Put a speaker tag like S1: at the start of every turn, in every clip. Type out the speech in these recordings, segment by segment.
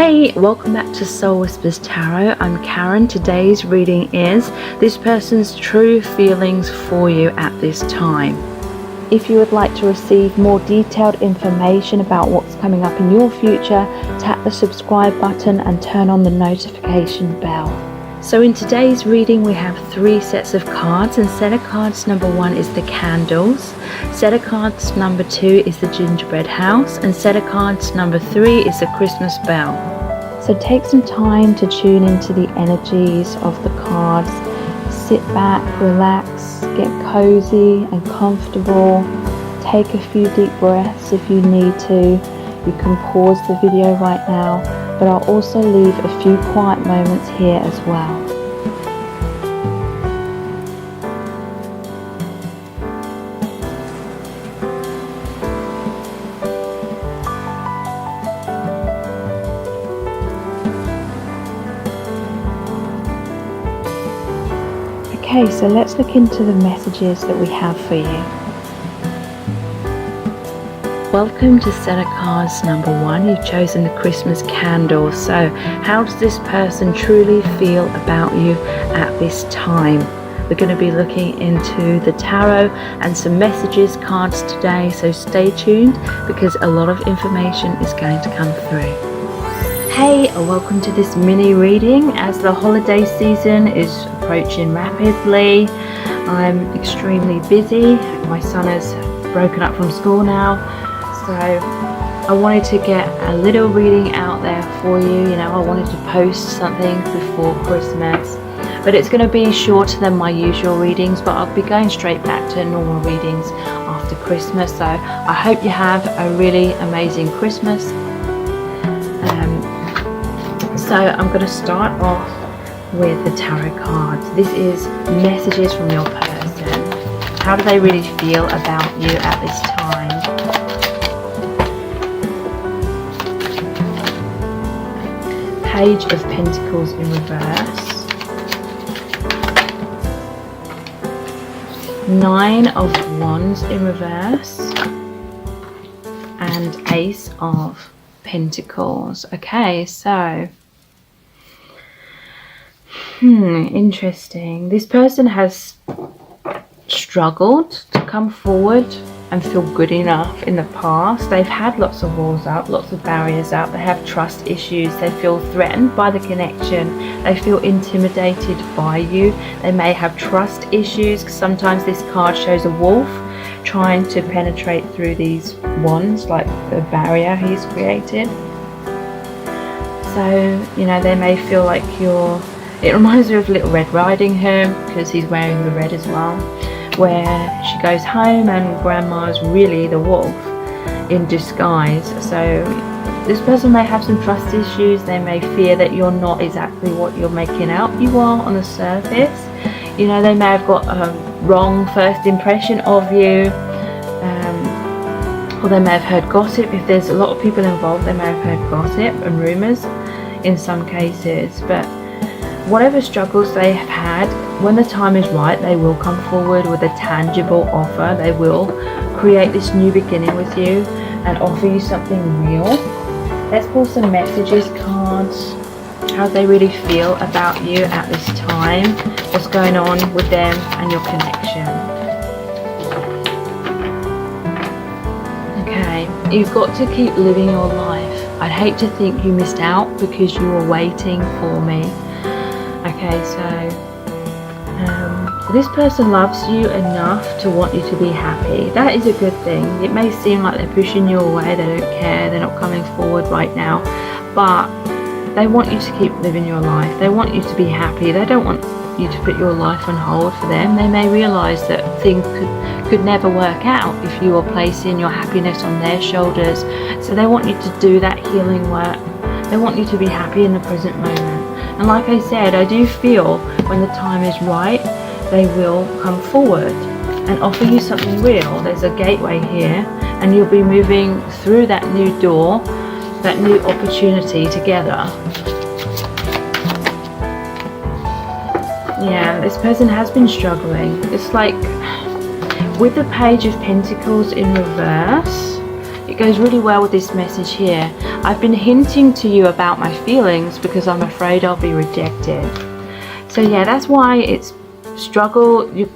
S1: Hey, welcome back to Soul Whispers Tarot. I'm Karen. Today's reading is this person's true feelings for you at this time. If you would like to receive more detailed information about what's coming up in your future, tap the subscribe button and turn on the notification bell. So in today's reading we have 3 sets of cards, and set of cards number 1 is the candles, set of cards number 2 is the gingerbread house, and set of cards number 3 is the Christmas bell. So take some time to tune into the energies of the cards. Sit back, relax, get cozy and comfortable. Take a few deep breaths if you need to. You can pause the video right now, but I'll also leave a few quiet moments here as well. Okay, so let's look into the messages that we have for you. Welcome to set of cards number 1. You've chosen the Christmas candle. So how does this person truly feel about you at this time? We're going to be looking into the tarot and some messages cards today, so stay tuned because a lot of information is going to come through. Hey, welcome to this mini reading. As the holiday season is approaching rapidly, I'm extremely busy. My son has broken up from school now. So I wanted to get a little reading out there for you. I wanted to post something before Christmas, but it's going to be shorter than my usual readings, but I'll be going straight back to normal readings after Christmas. So I hope you have a really amazing Christmas. So I'm going to start off with the tarot cards. This is messages from your person. How do they really feel about you at this time? Page of Pentacles in reverse, 9 of Wands in reverse, and Ace of Pentacles. Okay, so interesting. This person has struggled to come forward and feel good enough in the past. They've had lots of walls up, lots of barriers up. They have trust issues. They feel threatened by the connection. They feel intimidated by you. They may have trust issues. Sometimes this card shows a wolf trying to penetrate through these wands, like the barrier he's created. So, they may feel like it reminds me of Little Red Riding Hood, because he's wearing the red as well, where she goes home and grandma's really the wolf in disguise. So this person may have some trust issues. They may fear that you're not exactly what you're making out you are on the surface. They may have got a wrong first impression of you, or they may have heard gossip. If there's a lot of people involved, they may have heard gossip and rumours in some cases. But whatever struggles they have had, when the time is right, they will come forward with a tangible offer. They will create this new beginning with you and offer you something real. Let's pull some messages cards. How they really feel about you at this time. What's going on with them and your connection. Okay, you've got to keep living your life. I'd hate to think you missed out because you were waiting for me. Okay, so this person loves you enough to want you to be happy. That is a good thing. It may seem like they're pushing you away, they don't care, they're not coming forward right now, but they want you to keep living your life. They want you to be happy. They don't want you to put your life on hold for them. They may realise that things could never work out if you were placing your happiness on their shoulders. So they want you to do that healing work. They want you to be happy in the present moment. And like I said, I do feel when the time is right, they will come forward and offer you something real. There's a gateway here, and you'll be moving through that new door, that new opportunity together. Yeah, this person has been struggling. It's like with the Page of Pentacles in reverse, it goes really well with this message here. I've been hinting to you about my feelings because I'm afraid I'll be rejected. So yeah, that's why it's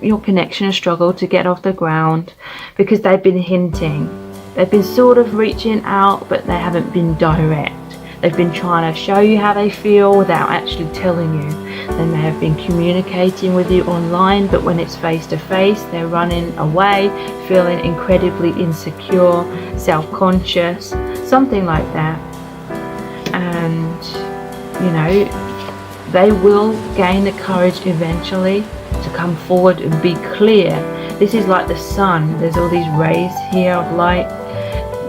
S1: your connection has struggled to get off the ground, because they've been hinting. They've been sort of reaching out, but they haven't been direct. They've been trying to show you how they feel without actually telling you. They may have been communicating with you online, but when it's face to face, they're running away, feeling incredibly insecure, self-conscious, something like that. And, you know, they will gain the courage eventually to come forward and be clear. This is like the sun. There's all these rays here of light.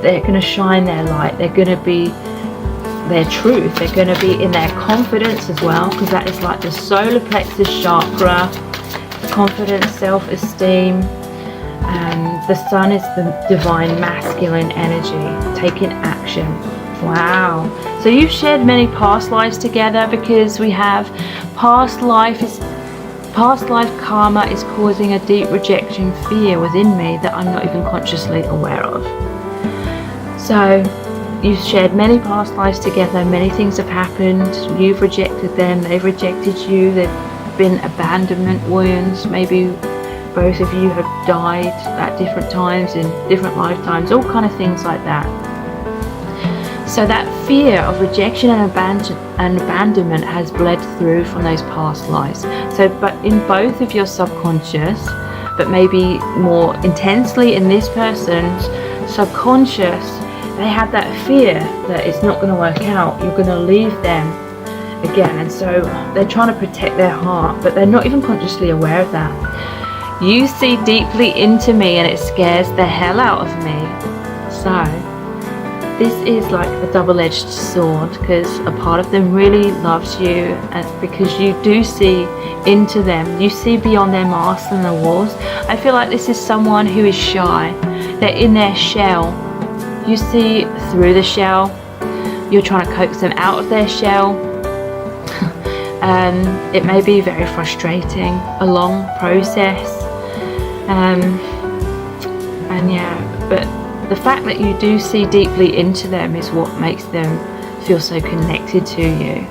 S1: They're going to shine their light. They're going to be their truth. They're going to be in their confidence as well, because that is like the solar plexus chakra, confidence, self-esteem. And the sun is the divine masculine energy, taking action. Wow. So you've shared many past lives together, because we have past life karma is causing a deep rejection fear within me that I'm not even consciously aware of. So you've shared many past lives together, many things have happened, you've rejected them, they've rejected you, there've been abandonment wounds, maybe both of you have died at different times in different lifetimes, all kind of things like that. So that fear of rejection and abandonment has bled through from those past lives. So, but in both of your subconscious, but maybe more intensely in this person's subconscious, they have that fear that it's not going to work out, you're going to leave them again. And so they're trying to protect their heart, but they're not even consciously aware of that. You see deeply into me and it scares the hell out of me. So this is like a double-edged sword, because a part of them really loves you, and because you do see into them, you see beyond their masks and their walls. I feel like this is someone who is shy. They're in their shell. You see through the shell. You're trying to coax them out of their shell. It may be very frustrating, a long process. And yeah, but the fact that you do see deeply into them is what makes them feel so connected to you.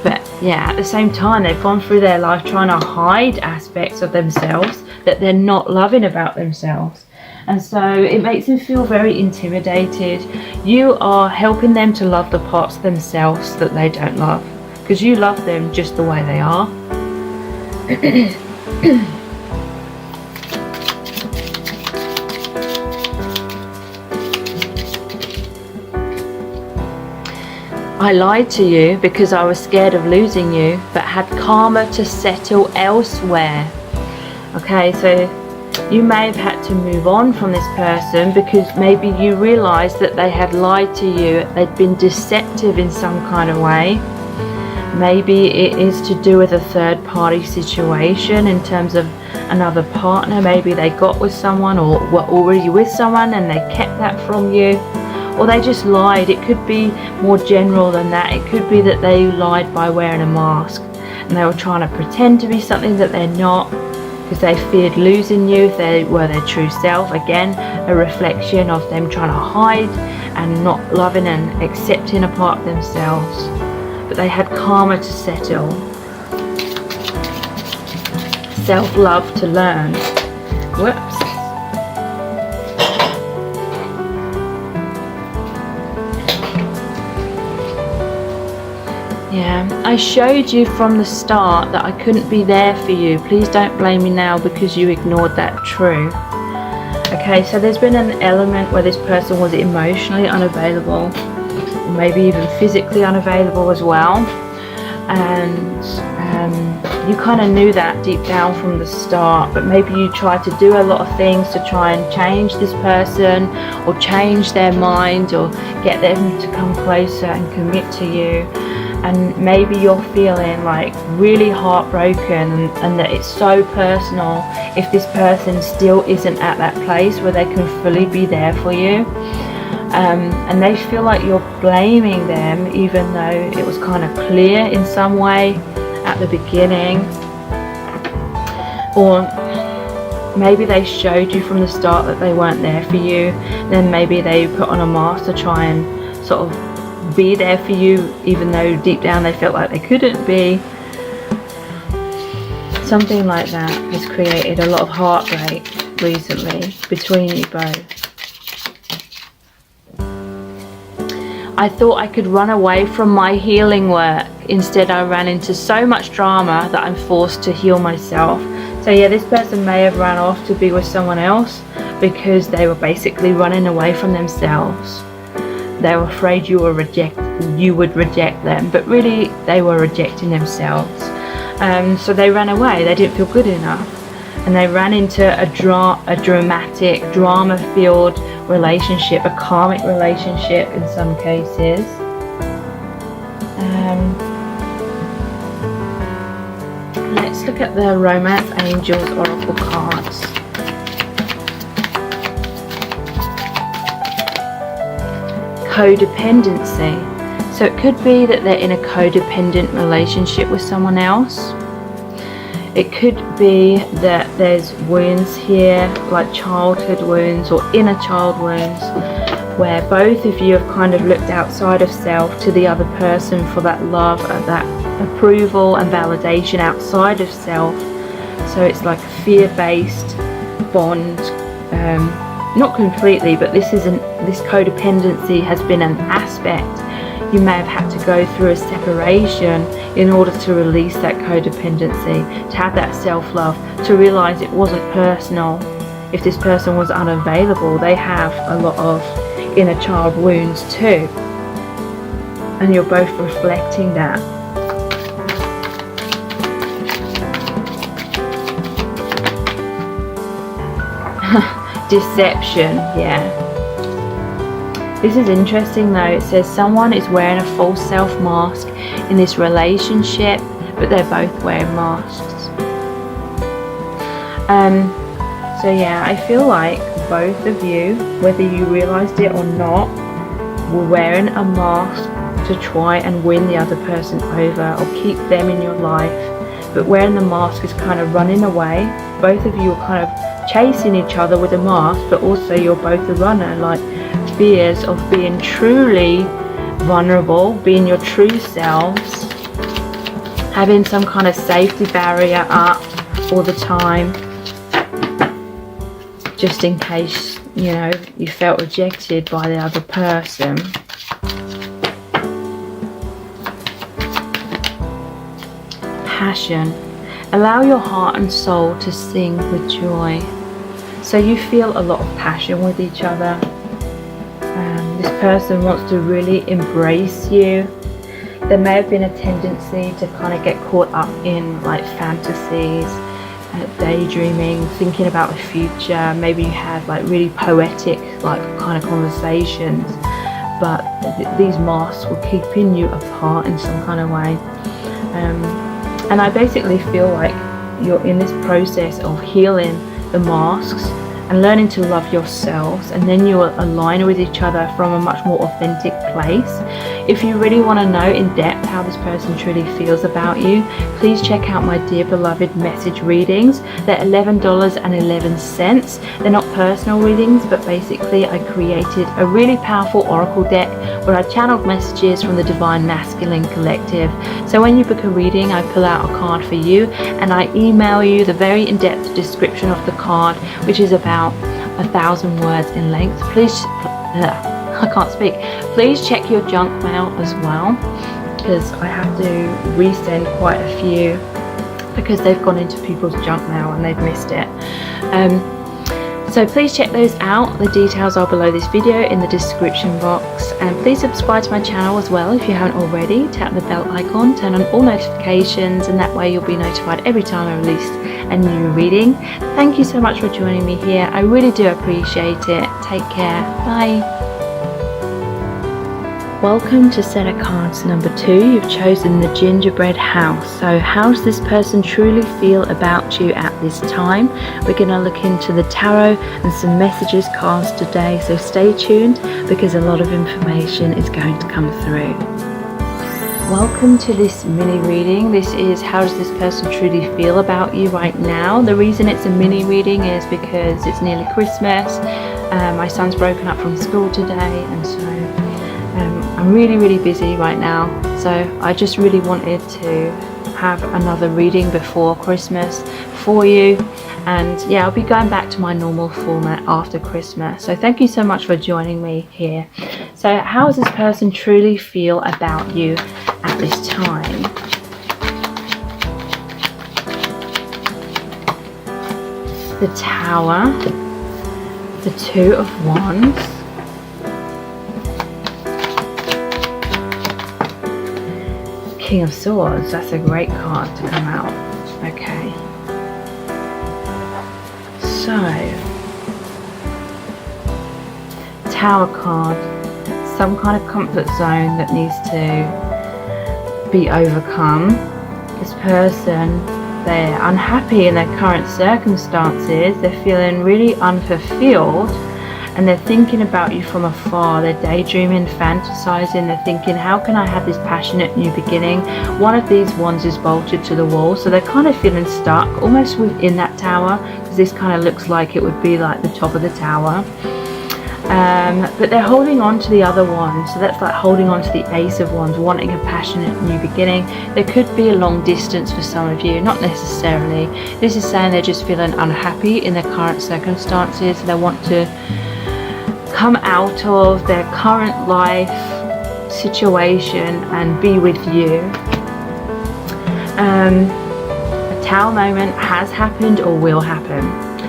S1: But yeah, at the same time, they've gone through their life trying to hide aspects of themselves that they're not loving about themselves. And so it makes them feel very intimidated. You are helping them to love the parts of themselves that they don't love, because you love them just the way they are. I lied to you because I was scared of losing you, but had karma to settle elsewhere. Okay, so you may have had to move on from this person because maybe you realized that they had lied to you, they'd been deceptive in some kind of way. Maybe it is to do with a third party situation in terms of another partner. Maybe they got with someone or were already with someone and they kept that from you. Or they just lied. It could be more general than that. It could be that they lied by wearing a mask and they were trying to pretend to be something that they're not, because they feared losing you if they were their true self. Again, a reflection of them trying to hide and not loving and accepting a part of themselves. But they had karma to settle, self-love to learn. Whoops. Yeah, I showed you from the start that I couldn't be there for you. Please don't blame me now because you ignored that truth. Okay, so there's been an element where this person was emotionally unavailable, or maybe even physically unavailable as well. And you kind of knew that deep down from the start, but maybe you tried to do a lot of things to try and change this person or change their mind or get them to come closer and commit to you. And maybe you're feeling like really heartbroken and that it's so personal if this person still isn't at that place where they can fully be there for you. And they feel like you're blaming them even though it was kind of clear in some way at the beginning. Or maybe they showed you from the start that they weren't there for you. Then maybe they put on a mask to try and sort of be there for you, even though deep down they felt like they couldn't be. Something like that has created a lot of heartbreak recently between you both. I thought I could run away from my healing work. Instead, I ran into so much drama that I'm forced to heal myself. So yeah, this person may have run off to be with someone else because they were basically running away from themselves. They were afraid you would reject them, but really they were rejecting themselves. So they ran away. They didn't feel good enough, and they ran into a dramatic, drama-filled relationship, a karmic relationship in some cases. Let's look at the Romance Angels Oracle cards. Codependency. So it could be that they're in a codependent relationship with someone else. It could be that there's wounds here, like childhood wounds or inner child wounds, where both of you have kind of looked outside of self to the other person for that love, that approval and validation outside of self. So it's like a fear-based bond. Not completely, but this codependency has been an aspect. You may have had to go through a separation in order to release that codependency, to have that self-love, to realize it wasn't personal. If this person was unavailable, they have a lot of inner child wounds too, and you're both reflecting that. Deception, yeah. This is interesting though. It says someone is wearing a false self mask in this relationship, but they're both wearing masks. So yeah, I feel like both of you, whether you realized it or not, were wearing a mask to try and win the other person over or keep them in your life. But wearing the mask is kind of running away. Both of you are kind of chasing each other with a mask, but also you're both a runner, like fears of being truly vulnerable, being your true selves, having some kind of safety barrier up all the time, just in case, you know, you felt rejected by the other person. Passion. Allow your heart and soul to sing with joy. So you feel a lot of passion with each other. This person wants to really embrace you. There may have been a tendency to kind of get caught up in like fantasies, daydreaming, thinking about the future. Maybe you had like really poetic like kind of conversations, but these masks were keeping you apart in some kind of way. And I basically feel like you're in this process of healing the masks and learning to love yourselves, and then you will align with each other from a much more authentic place. If you really want to know in depth how this person truly feels about you, please check out my Dear Beloved message readings. They're $11.11. They're not personal readings, but basically I created a really powerful oracle deck where I channeled messages from the Divine Masculine Collective. So when you book a reading, I pull out a card for you and I email you the very in-depth description of the card, which is about 1,000 words in length. I can't speak. Please check your junk mail as well, because I have to resend quite a few because they've gone into people's junk mail and they've missed it. So please check those out. The details are below this video in the description box, and please subscribe to my channel as well if you haven't already. Tap the bell icon, turn on all notifications, and that way you'll be notified every time I release a new reading. Thank you so much for joining me here. I really do appreciate it. Take care. Bye. Welcome to set of cards number 2. You've chosen the gingerbread house. So how does this person truly feel about you at this time? We're going to look into the tarot and some messages cards today, so stay tuned because a lot of information is going to come through. Welcome to this mini reading. This is how does this person truly feel about you right now. The reason it's a mini reading is because it's nearly Christmas. My son's broken up from school today, and so I'm really busy right now. So I just really wanted to have another reading before Christmas for you. And yeah, I'll be going back to my normal format after Christmas. So thank you so much for joining me here. So how does this person truly feel about you at this time? The Tower, the Two of Wands, King of Swords. That's a great card to come out. Okay. So, Tower card, some kind of comfort zone that needs to be overcome. This person, they're unhappy in their current circumstances, they're feeling really unfulfilled, and they're thinking about you from afar. They're daydreaming, fantasizing, they're thinking, how can I have this passionate new beginning? One of these wands is bolted to the wall, so they're kind of feeling stuck almost within that tower, because this kind of looks like it would be like the top of the tower. But they're holding on to the other wand, so that's like holding on to the Ace of Wands, wanting a passionate new beginning. There could be a long distance for some of you, not necessarily. This is saying they're just feeling unhappy in their current circumstances. They want to come out of their current life situation and be with you. A Tower moment has happened or will happen.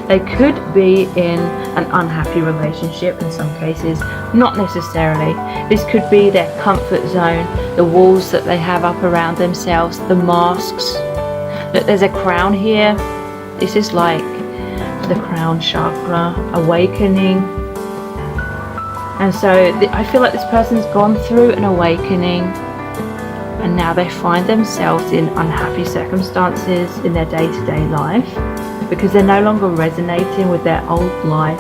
S1: They could be in an unhappy relationship in some cases, not necessarily. This could be their comfort zone, the walls that they have up around themselves, the masks. Look, there's a crown here. This is like the crown chakra, awakening. And so I feel like this person's gone through an awakening, and now they find themselves in unhappy circumstances in their day-to-day life because they're no longer resonating with their old life.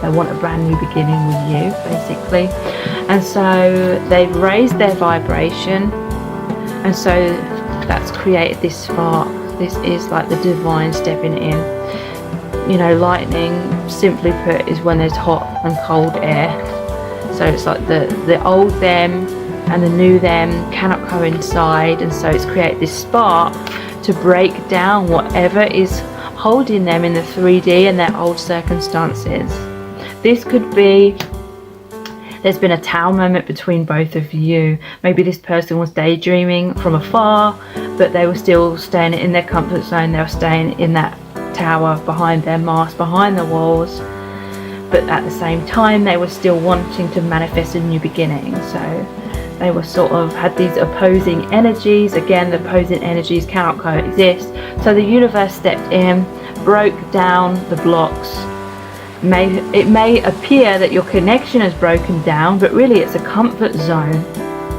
S1: They want a brand new beginning with you, basically. And so they've raised their vibration, and so that's created this spark. This is like the divine stepping in. You know, lightning, simply put, is when there's hot and cold air. So it's like the old them and the new them cannot coincide, and so it's created this spark to break down whatever is holding them in the 3D and their old circumstances. This could be, there's been a Tower moment between both of you. Maybe this person was daydreaming from afar, but they were still staying in their comfort zone. They were staying in that tower behind their mask, behind the walls. But at the same time, they were still wanting to manifest a new beginning. So they were sort of had these opposing energies. Again, the opposing energies cannot coexist. So the universe stepped in, broke down the blocks. It may appear that your connection is broken down, but really it's a comfort zone.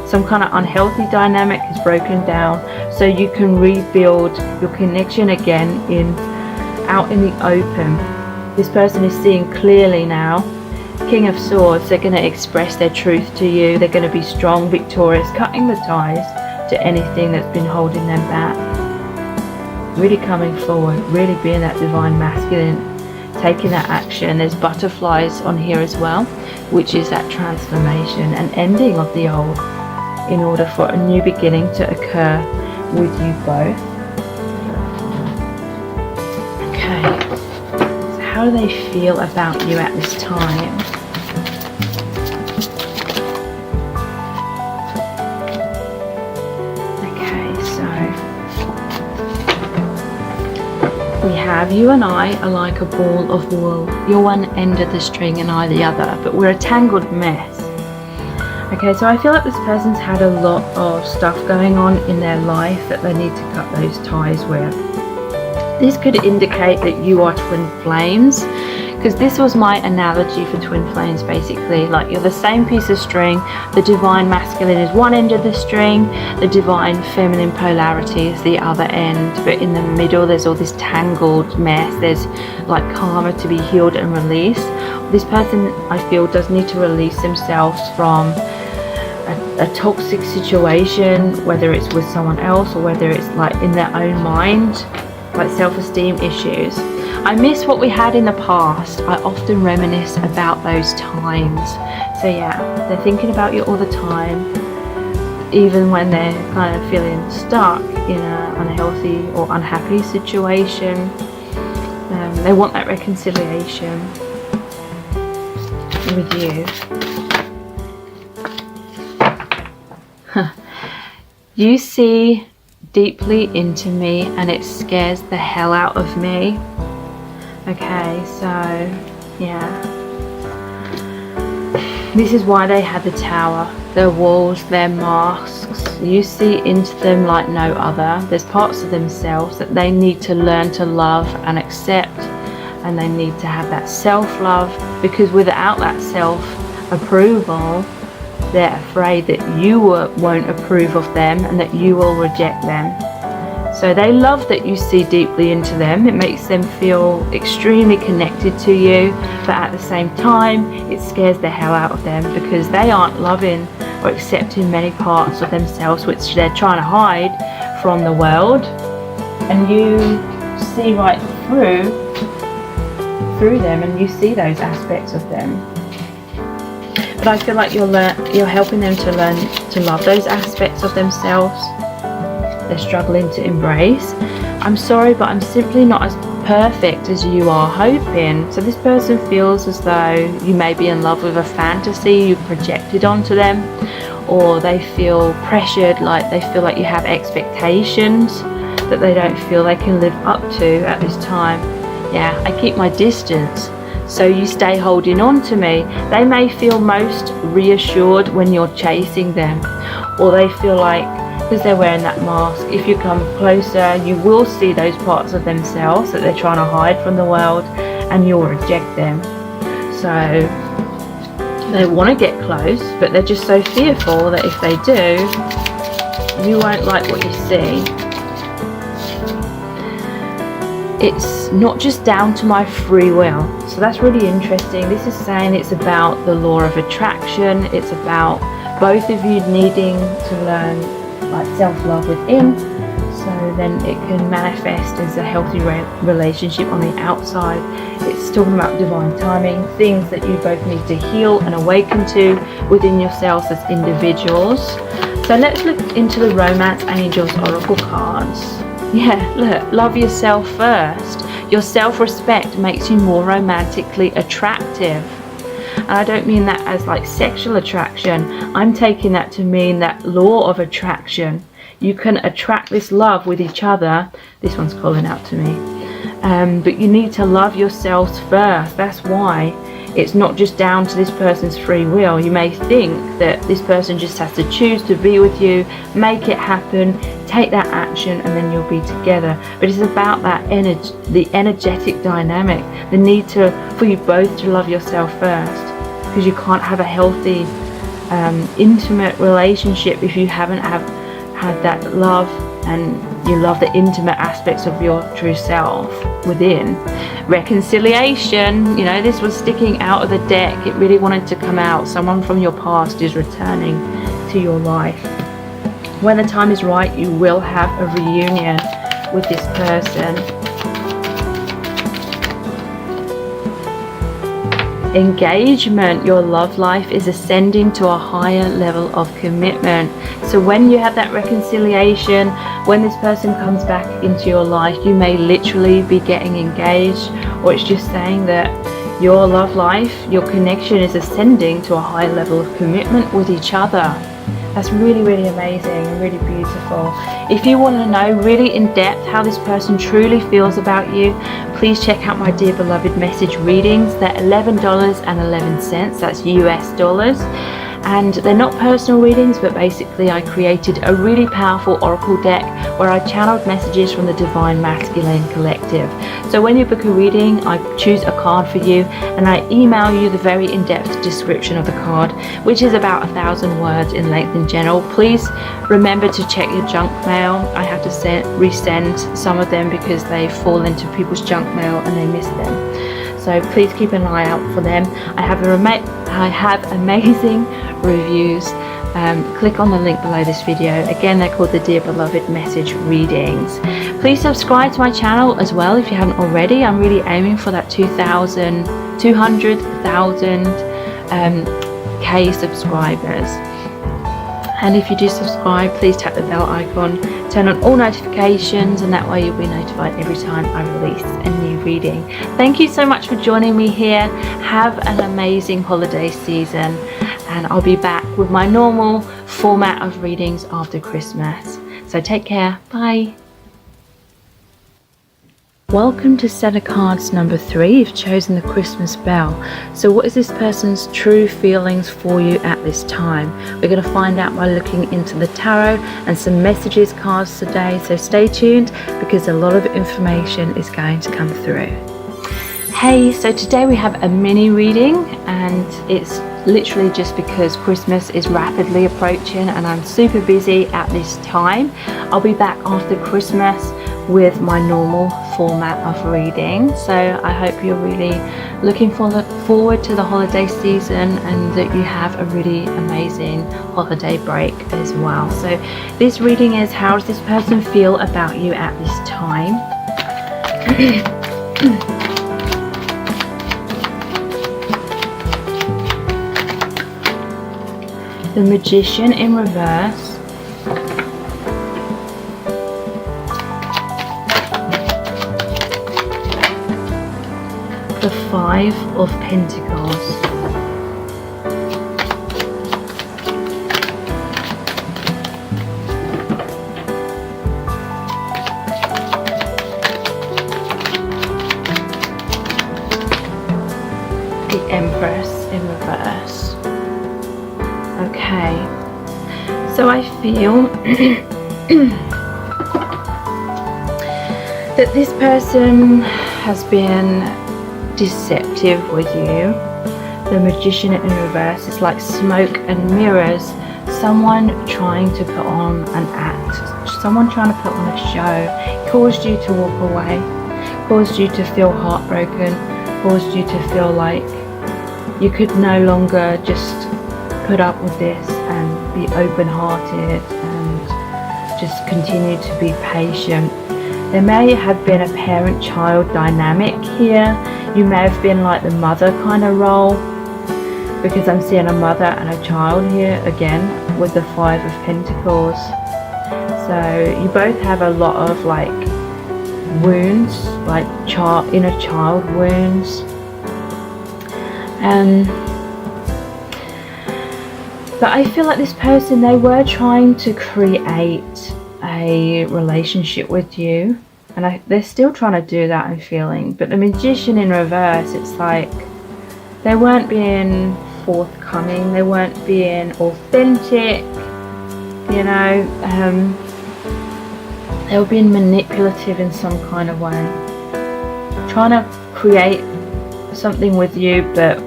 S1: Some kind of unhealthy dynamic is broken down, so you can rebuild your connection again out in the open. This person is seeing clearly now. King of Swords, they're going to express their truth to you. They're going to be strong, victorious, cutting the ties to anything that's been holding them back. Really coming forward, really being that divine masculine, taking that action. There's butterflies on here as well, which is that transformation and ending of the old in order for a new beginning to occur with you both. Okay. How do they feel about you at this time? Okay, so we have you and I are like a ball of wool. You're one end of the string and I the other, but we're a tangled mess. Okay, so I feel like this person's had a lot of stuff going on in their life that they need to cut those ties with. This could indicate that you are twin flames, because this was my analogy for twin flames, basically. Like, you're the same piece of string. The divine masculine is one end of the string, the divine feminine polarity is the other end, but in the middle there's all this tangled mess. There's like karma to be healed and released. This person, I feel, does need to release themselves from a toxic situation, whether it's with someone else or whether it's like in their own mind, like self-esteem issues. I miss what we had in the past. I often reminisce about those times. So yeah, they're thinking about you all the time, even when they're kind of feeling stuck in an unhealthy or unhappy situation. They want that reconciliation with you. You see deeply into me and it scares the hell out of me. Okay, so yeah, this is why they had the tower, their walls, their masks. You see into them like no other. There's parts of themselves that they need to learn to love and accept, and they need to have that self-love, because without that self-approval, they're afraid that you won't approve of them and that you will reject them. So they love that you see deeply into them. It makes them feel extremely connected to you, but at the same time, it scares the hell out of them because they aren't loving or accepting many parts of themselves which they're trying to hide from the world. And you see right through them, and you see those aspects of them. But I feel like you're helping them to learn to love those aspects of themselves they're struggling to embrace. I'm sorry, but I'm simply not as perfect as you are hoping. So this person feels as though you may be in love with a fantasy you projected onto them, or they feel pressured, like they feel like you have expectations that they don't feel they can live up to at this time. Yeah, I keep my distance, so you stay holding on to me. They may feel most reassured when you're chasing them, or they feel like, because they're wearing that mask, if you come closer, you will see those parts of themselves that they're trying to hide from the world, and you'll reject them. So they want to get close, but they're just so fearful that if they do, you won't like what you see. It's not just down to my free will. So that's really interesting. This is saying it's about the law of attraction. It's about both of you needing to learn like self-love within, so then it can manifest as a healthy relationship on the outside. It's talking about divine timing, things that you both need to heal and awaken to within yourselves as individuals. So let's look into the Romance Angels Oracle cards. Yeah, look, love yourself first. Your self-respect makes you more romantically attractive. And I don't mean that as like sexual attraction. I'm taking that to mean that law of attraction. You can attract this love with each other. This one's calling out to me. But you need to love yourselves first. That's why it's not just down to this person's free will. You may think that this person just has to choose to be with you, make it happen, take that action, and then you'll be together. But it's about that energy, the energetic dynamic, the need for you both to love yourself first. Because you can't have a healthy, intimate relationship if you haven't had that love, and you love the intimate aspects of your true self within. Reconciliation, you know, this was sticking out of the deck. It really wanted to come out. Someone from your past is returning to your life. When the time is right, you will have a reunion with this person. Engagement, your love life is ascending to a higher level of commitment. So when you have that reconciliation, when this person comes back into your life, you may literally be getting engaged, or it's just saying that your love life, your connection is ascending to a higher level of commitment with each other. That's really, really amazing and really beautiful. If you want to know really in depth how this person truly feels about you, please check out my Dear Beloved message readings. They're $11.11, that's US dollars. And they're not personal readings, but basically I created a really powerful oracle deck where I channeled messages from the Divine Masculine Collective. So when you book a reading, I choose a card for you and I email you the very in-depth description of the card, which is about 1,000 words in length in general. Please remember to check your junk mail. I have to resend some of them because they fall into people's junk mail and they miss them. So please keep an eye out for them. I have amazing reviews click on the link below this video. Again, they're called the Dear Beloved Message Readings. Please subscribe to my channel as well if you haven't already. I'm really aiming for that 200,000 K subscribers. And if you do subscribe, please tap the bell icon, turn on all notifications, and that way you'll be notified every time I release a new reading. Thank you so much for joining me here. Have an amazing holiday season, and I'll be back with my normal format of readings after Christmas. So take care. Bye. Welcome to set of cards number 3. You've chosen the Christmas bell. So what is this person's true feelings for you at this time? We're going to find out by looking into the tarot and some messages cards today. So stay tuned because a lot of information is going to come through. Hey, so today we have a mini reading, and it's literally just because Christmas is rapidly approaching and I'm super busy at this time. I'll be back after Christmas with my normal format of reading. So I hope you're really looking forward to the holiday season and that you have a really amazing holiday break as well. So this reading is, how does this person feel about you at this time? The Magician in reverse. The Five of Pentacles. The Empress in reverse. Okay, so I feel that this person has been deceptive with you. The Magician in reverse is like smoke and mirrors. Someone trying to put on an act, someone trying to put on a show, caused you to walk away, caused you to feel heartbroken, caused you to feel like you could no longer just put up with this and be open-hearted and just continue to be patient. There may have been a parent-child dynamic here. You may have been like the mother kind of role, because I'm seeing a mother and a child here again with the Five of Pentacles. So you both have a lot of like wounds, like inner child wounds. But I feel like this person, they were trying to create a relationship with you, and they're still trying to do that, I'm feeling. But the Magician in reverse, it's like they weren't being forthcoming, they weren't being authentic, you know. They were being manipulative in some kind of way, trying to create something with you, but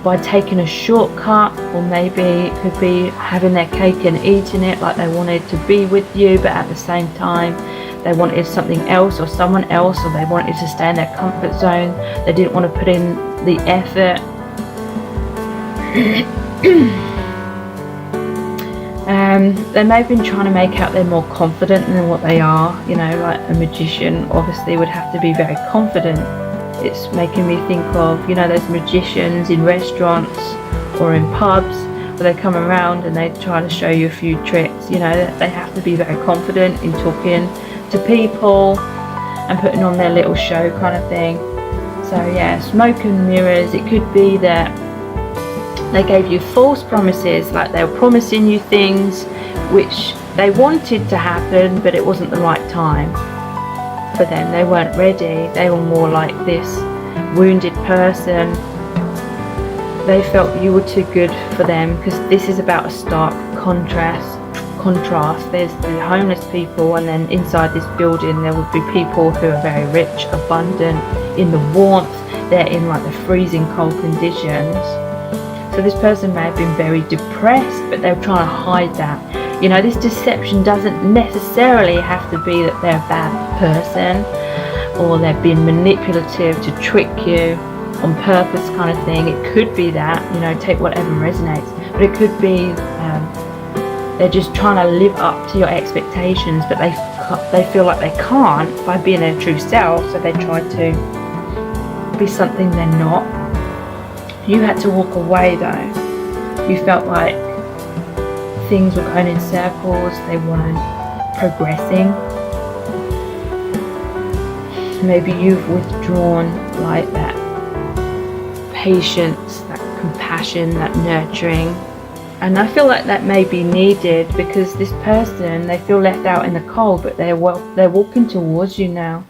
S1: by taking a shortcut, or maybe it could be having their cake and eating it, like they wanted to be with you, but at the same time they wanted something else or someone else, or they wanted to stay in their comfort zone. They didn't want to put in the effort. They may have been trying to make out they're more confident than what they are. You know, like a magician obviously would have to be very confident. It's making me think of, you know, those magicians in restaurants or in pubs where they come around and they try to show you a few tricks. You know, they have to be very confident in talking to people and putting on their little show kind of thing. So yeah, smoke and mirrors. It could be that they gave you false promises, like they were promising you things which they wanted to happen, but it wasn't the right time for them. They weren't ready. They were more like this wounded person. They felt you were too good for them, because this is about a stark contrast. There's the homeless people, and then inside this building there would be people who are very rich, abundant, in the warmth. They're in like the freezing cold conditions. So this person may have been very depressed, but they're trying to hide that. You know, this deception doesn't necessarily have to be that they're a bad person or they're being manipulative to trick you on purpose kind of thing. It could be that, you know, take whatever resonates. But it could be they're just trying to live up to your expectations, but they feel like they can't by being their true self, so they try to be something they're not. You had to walk away though. You felt like things were going in circles, they weren't progressing. Maybe you've withdrawn like that patience, that compassion, that nurturing. And I feel like that may be needed because this person, they feel left out in the cold, but they're walking towards you now.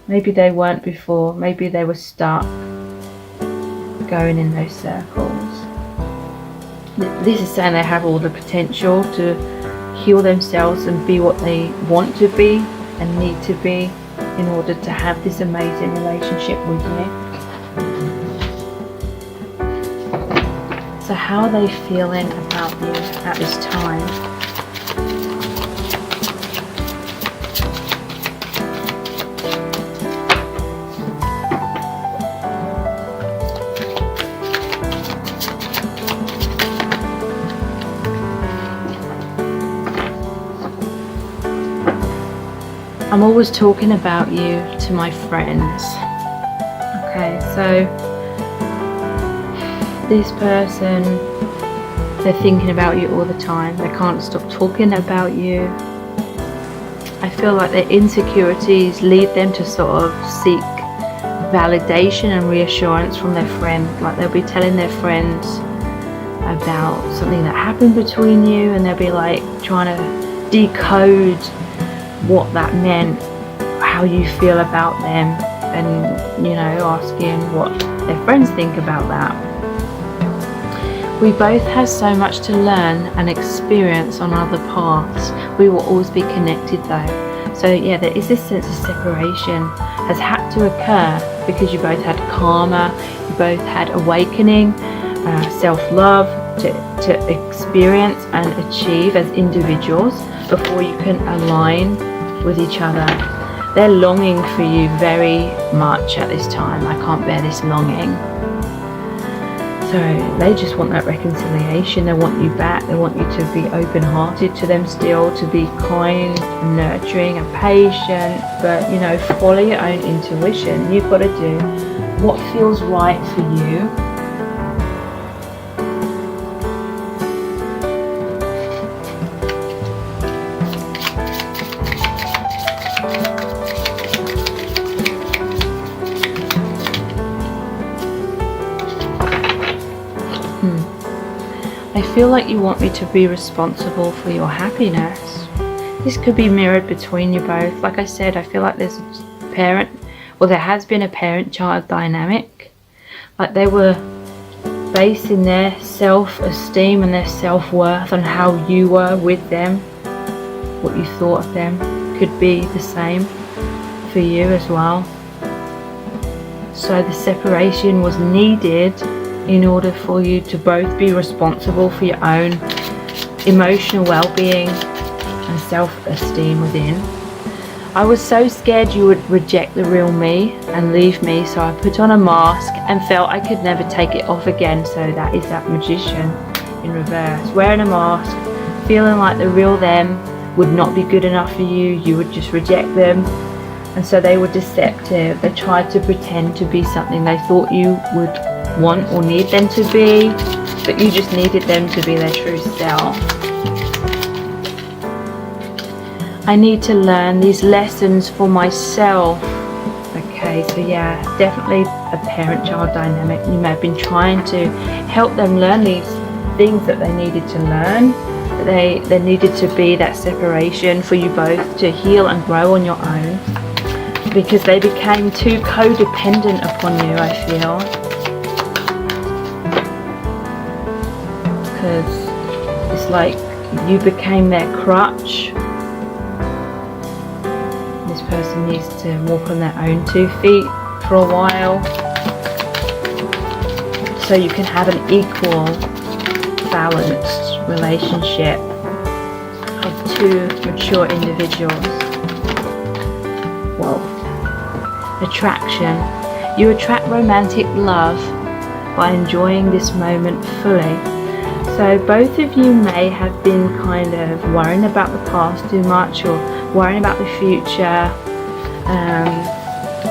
S1: Maybe they weren't before. Maybe they were stuck going in those circles. This is saying they have all the potential to heal themselves and be what they want to be and need to be in order to have this amazing relationship with you. So how are they feeling about you at this time? I'm always talking about you to my friends. Okay, so this person, they're thinking about you all the time. They can't stop talking about you. I feel like their insecurities lead them to sort of seek validation and reassurance from their friend. Like they'll be telling their friends about something that happened between you, and they'll be like trying to decode what that meant, how you feel about them, and asking what their friends think about that. We both have so much to learn and experience on other paths. We will always be connected though. So yeah, there is this sense of separation has had to occur because you both had karma, you both had awakening, self-love to experience and achieve as individuals before you can align with each other. They're longing for you very much at this time. I can't bear this longing. So they just want that reconciliation. They want you back. They want you to be open-hearted to them still, to be kind and nurturing and patient, but follow your own intuition. You've got to do what feels right for you. I feel like you want me to be responsible for your happiness. This could be mirrored between you both. Like I said, I feel like there's a there has been a parent-child dynamic. Like they were basing their self-esteem and their self-worth on how you were with them, what you thought of them. Could be the same for you as well. So the separation was needed in order for you to both be responsible for your own emotional well-being and self-esteem within. I was so scared you would reject the real me and leave me, so I put on a mask and felt I could never take it off again. So that is that magician in reverse, wearing a mask, feeling like the real them would not be good enough for you. You would just reject them. And so they were deceptive. They tried to pretend to be something they thought you would want or need them to be, but you just needed them to be their true self. I need to learn these lessons for myself. Okay, so yeah, definitely a parent-child dynamic. You may have been trying to help them learn these things that they needed to learn. There needed to be that separation for you both to heal and grow on your own, because they became too codependent upon you, I feel. Because it's like you became their crutch. This person needs to walk on their own 2 feet for a while, so you can have an equal, balanced relationship of 2 mature individuals. Whoa. Attraction. You attract romantic love by enjoying this moment fully. So both of you may have been kind of worrying about the past too much, or worrying about the future,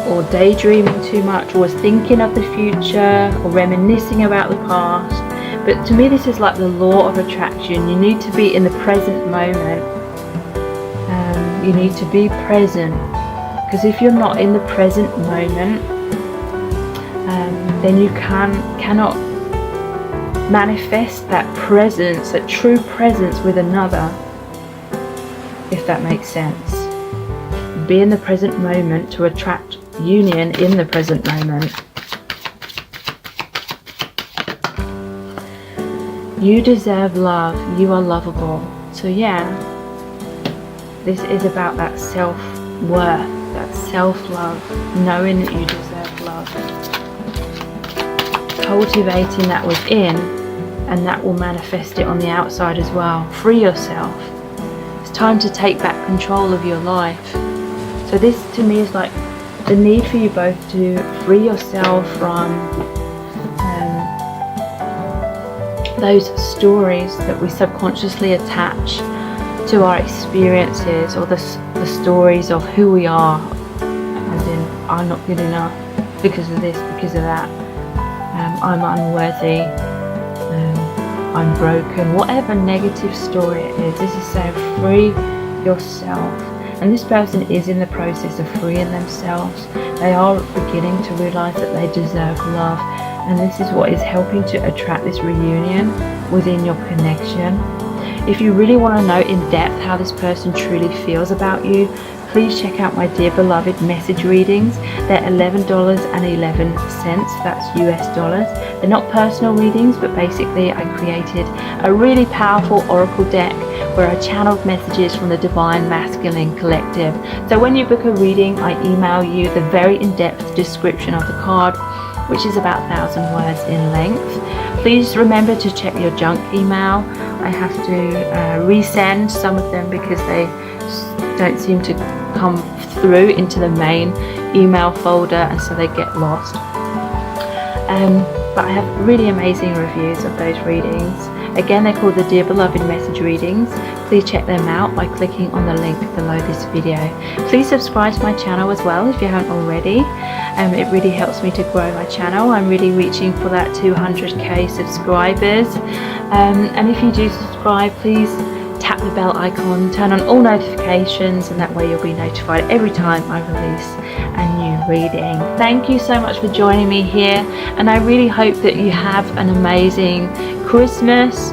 S1: or daydreaming too much, or thinking of the future, or reminiscing about the past. But to me, this is like the law of attraction. You need to be in the present moment. You need to be present, because if you're not in the present moment, then you cannot manifest that presence, that true presence with another, if that makes sense. Be in the present moment to attract union in the present moment. You deserve love. You are lovable. So yeah, this is about that self-worth, that self-love, knowing that you deserve love. Cultivating that within, and that will manifest it on the outside as well. Free yourself. It's time to take back control of your life. So this to me is like the need for you both to free yourself from those stories that we subconsciously attach to our experiences, or the stories of who we are, as in, I'm not good enough because of this, because of that, I'm unworthy, I'm broken, whatever negative story it is. This is saying free yourself. And this person is in the process of freeing themselves. They are beginning to realize that they deserve love, and this is what is helping to attract this reunion within your connection. If you really want to know in depth how this person truly feels about you, please check out my Dear Beloved message readings. They're $11.11, that's US dollars. They're not personal readings, but basically I created a really powerful oracle deck where I channeled messages from the Divine Masculine Collective. So when you book a reading, I email you the very in-depth description of the card, which is about 1,000 words in length. Please remember to check your junk email. I have to resend some of them because they don't seem to come through into the main email folder, and so they get lost. But I have really amazing reviews of those readings. Again, they're called the Dear Beloved message readings. Please check them out by clicking on the link below this video. Please subscribe to my channel as well if you haven't already. It really helps me to grow my channel. I'm really reaching for that 200k subscribers. And if you do subscribe, please tap the bell icon, turn on all notifications, and that way you'll be notified every time I release a new reading. Thank you so much for joining me here, and I really hope that you have an amazing Christmas,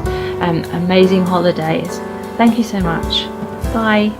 S1: amazing holidays. Thank you so much. Bye.